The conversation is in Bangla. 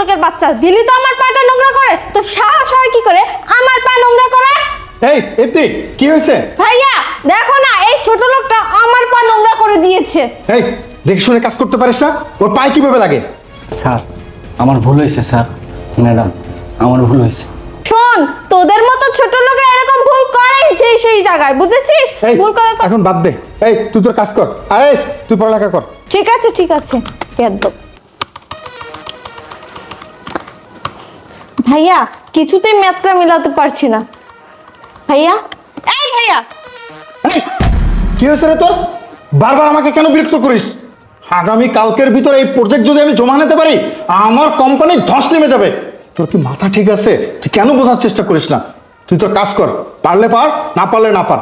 লোকের বাচ্চা, দিলি তো আমার পাটা নোংরা করে। তো সাহস হয় কি করে আমার পা নোংরা করে? এই ইপ্তি, কি হয়েছে? ভাইয়া দেখো না, এই ছোট লোকটা আমার পা নোংরা করে দিয়েছে। এই দেখে শুনে কাজ করতে পারিস না? ওর পায়ে কিভাবে লাগে? স্যার আমার ভুল হয়েছে স্যার, ম্যাডাম আমার ভুল হয়েছে। শোন, তোদের মতো ছোট লোকরা এরকম ভুল করে সেই জায়গায়, বুঝেছিস? এই ভুল করে এখন বাদ দে। এই তুই তোর কাজ কর, আর এই তুই পড়ালেখা কর। ঠিক আছে ঠিক আছে। বেয়াদব। ভাইয়া কিছুতেই ম্যাথটা মিলাতে পারছি না। ভাইয়া, এই ভাইয়া, এই, কি হয়েছে রে তোর? বারবার আমাকে কেন বিরক্ত করিস? আগামী কালকের ভিতরে এই প্রজেক্ট যদি আমি জমা নিতে পারি, আমার কোম্পানি ধস নেমে যাবে। তোর কি মাথা ঠিক আছে? তুই কেন বোঝার চেষ্টা করিস না? তুই তোর কাজ কর, পারলে পার, না পারলে না পার।